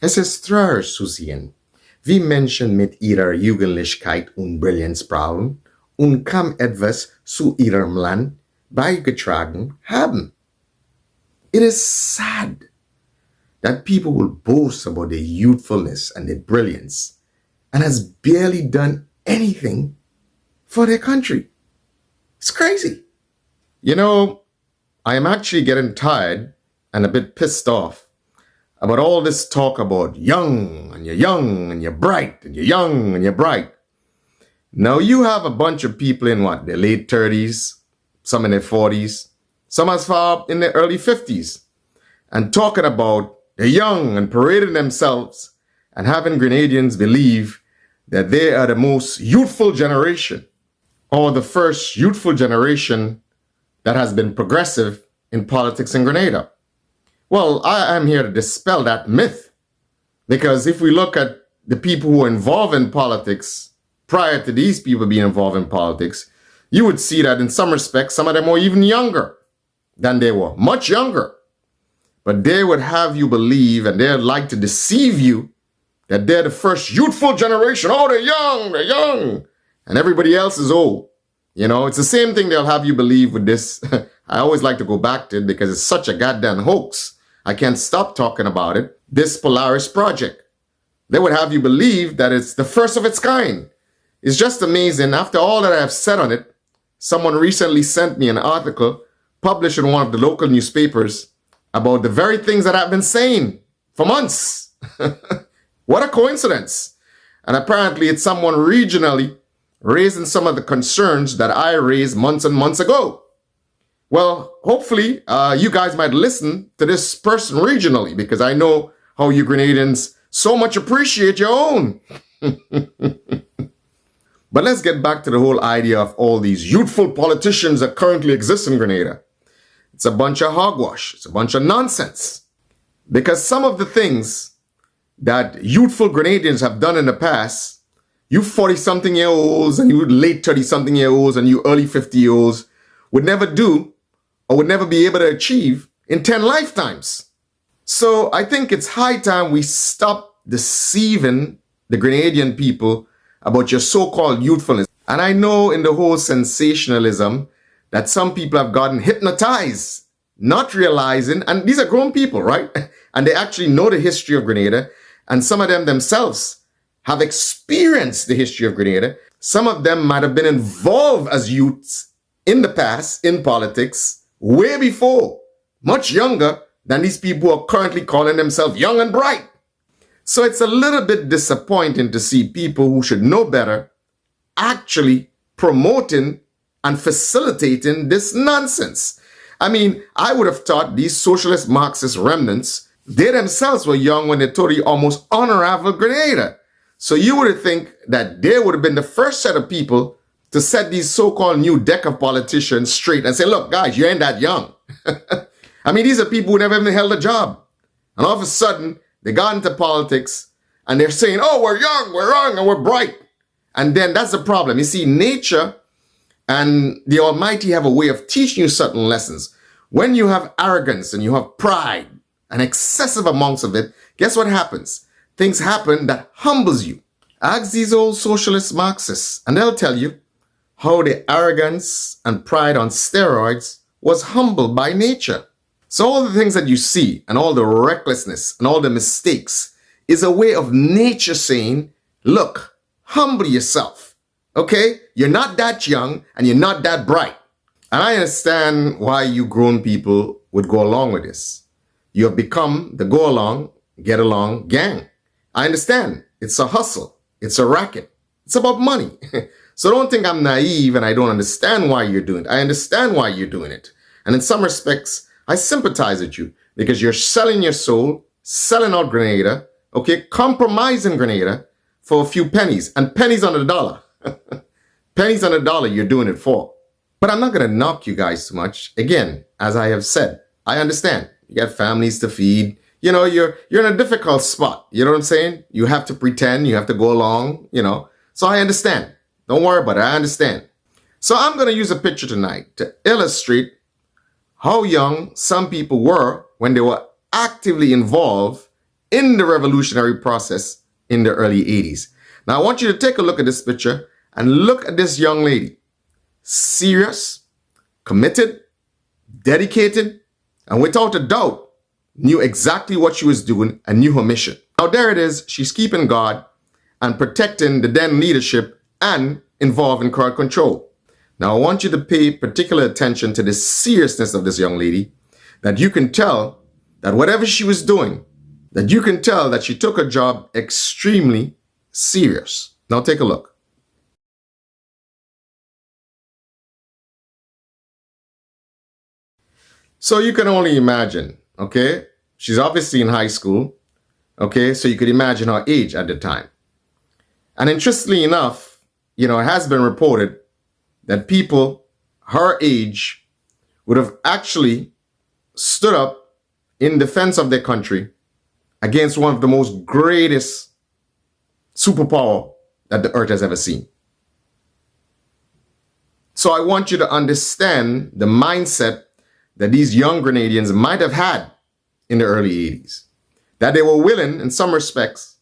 Es ist traurig zu sehen, wie Menschen mit ihrer Jugendlichkeit und Brillanz prahlen und kaum etwas zu ihrem Land beigetragen haben. It is sad that people will boast about their youthfulness and their brilliance and has barely done anything for their country. It's crazy. You know, I am actually getting tired and a bit pissed off about all this talk about young and you're bright and you're young and you're bright. Now you have a bunch of people in what, their late 30s, some in their 40s, some as far up in their early 50s, and talking about the young and parading themselves and having Grenadians believe that they are the most youthful generation or the first youthful generation that has been progressive in politics in Grenada. Well, I am here to dispel that myth, because if we look at the people who are involved in politics prior to these people being involved in politics, you would see that in some respects, some of them were even younger than they were, much younger. But they would have you believe, and they'd like to deceive you, that they're the first youthful generation. Oh, they're young, and everybody else is old. You know, it's the same thing they'll have you believe with this. I always like to go back to it because it's such a goddamn hoax. I can't stop talking about it. This Polaris project. They would have you believe that it's the first of its kind. It's just amazing. After all that I have said on it, someone recently sent me an article published in one of the local newspapers about the very things that I've been saying for months. What a coincidence. And apparently it's someone regionally raising some of the concerns that I raised months and months ago. Well, hopefully you guys might listen to this person regionally, because I know how you Grenadians so much appreciate your own. But let's get back to the whole idea of all these youthful politicians that currently exist in Grenada. It's a bunch of hogwash. It's a bunch of nonsense. Because some of the things that youthful Grenadians have done in the past, you 40-something-year-olds and you late 30-something-year-olds and you early 50-year-olds would never do or would never be able to achieve in 10 lifetimes. So I think it's high time we stop deceiving the Grenadian people about your so-called youthfulness. And I know in the whole sensationalism that some people have gotten hypnotized, not realizing, and these are grown people, right? And they actually know the history of Grenada, and some of them themselves have experienced the history of Grenada. Some of them might have been involved as youths in the past, in politics, way before, much younger than these people who are currently calling themselves young and bright. So it's a little bit disappointing to see people who should know better actually promoting and facilitating this nonsense. I mean, I would have thought these socialist Marxist remnants, they themselves were young when they totally almost unraveled Grenada. So you would think that they would have been the first set of people to set these so-called new deck of politicians straight and say, look, guys, you ain't that young. I mean, these are people who never even held a job. And all of a sudden, they got into politics and they're saying, oh, we're young, and we're bright. And then that's the problem. You see, nature and the Almighty have a way of teaching you certain lessons. When you have arrogance and you have pride and excessive amounts of it, guess what happens? Things happen that humbles you. Ask these old socialist Marxists and they'll tell you how the arrogance and pride on steroids was humbled by nature. So all the things that you see and all the recklessness and all the mistakes is a way of nature saying, look, humble yourself, okay? You're not that young and you're not that bright. And I understand why you grown people would go along with this. You have become the go along, get along gang. I understand. It's a hustle. It's a racket. It's about money. So don't think I'm naive and I don't understand why you're doing it. I understand why you're doing it. And in some respects, I sympathize with you because you're selling your soul, selling out Grenada, okay, compromising Grenada for a few pennies, and pennies on the dollar. Pennies on the dollar you're doing it for. But I'm not going to knock you guys too much. Again, as I have said, I understand. You got families to feed. You know, you're in a difficult spot. You know what I'm saying? You have to pretend, you have to go along, you know. So I understand. Don't worry about it. I understand. So I'm going to use a picture tonight to illustrate how young some people were when they were actively involved in the revolutionary process in the early 80s. Now, I want you to take a look at this picture and look at this young lady. Serious, committed, dedicated, and without a doubt, knew exactly what she was doing and knew her mission. Now, there it is. She's keeping guard and protecting the then leadership and involved in crowd control. Now, I want you to pay particular attention to the seriousness of this young lady, that you can tell that whatever she was doing, that you can tell that she took her job extremely serious. Now, take a look. So you can only imagine, okay? She's obviously in high school, okay? So you could imagine her age at the time. And interestingly enough, it has been reported that people her age would have actually stood up in defense of their country against one of the most greatest superpower that the earth has ever seen. So I want you to understand the mindset that these young Grenadians might have had in the early 80s. That they were willing, in some respects,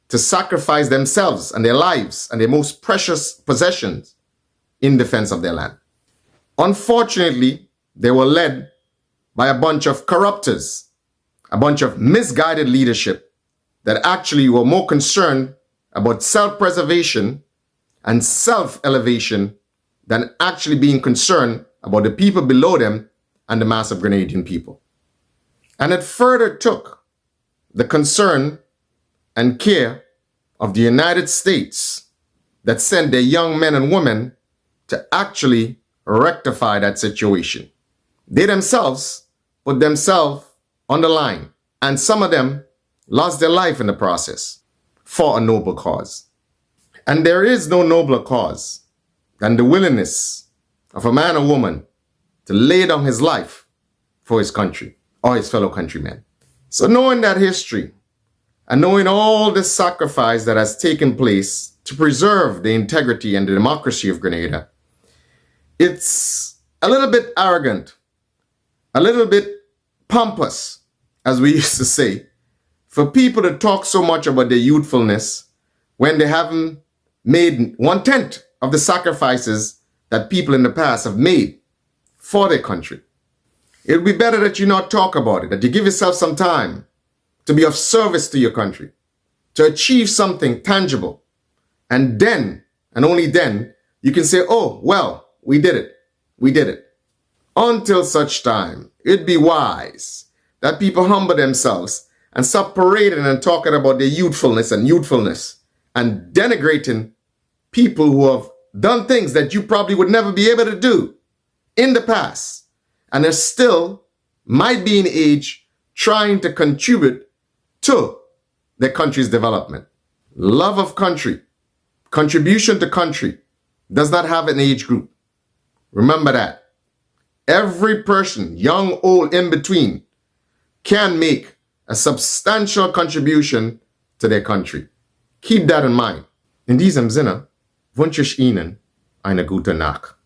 to sacrifice themselves and their lives and their most precious possessions in defense of their land. Unfortunately, they were led by a bunch of corruptors, a bunch of misguided leadership that actually were more concerned about self-preservation and self-elevation than actually being concerned about the people below them and the mass of Grenadian people. And it further took the concern and care of the United States that sent their young men and women to actually rectify that situation. They themselves put themselves on the line, and some of them lost their life in the process for a noble cause. And there is no nobler cause than the willingness of a man or woman to lay down his life for his country or his fellow countrymen. So knowing that history and knowing all the sacrifice that has taken place to preserve the integrity and the democracy of Grenada, it's a little bit arrogant, a little bit pompous, as we used to say, for people to talk so much about their youthfulness when they haven't made 1/10 of the sacrifices that people in the past have made for their country. It would be better that you not talk about it, that you give yourself some time to be of service to your country, to achieve something tangible. And then, and only then, you can say, oh, well, we did it. We did it. Until such time, it'd be wise that people humble themselves and stop parading and talking about their youthfulness and denigrating people who have done things that you probably would never be able to do in the past, and are still, might be in age, trying to contribute to their country's development. Love of country, contribution to country does not have an age group. Remember that. Every person, young, old, in between, can make a substantial contribution to their country. Keep that in mind. In diesem Sinne wünsche ich Ihnen eine gute Nacht.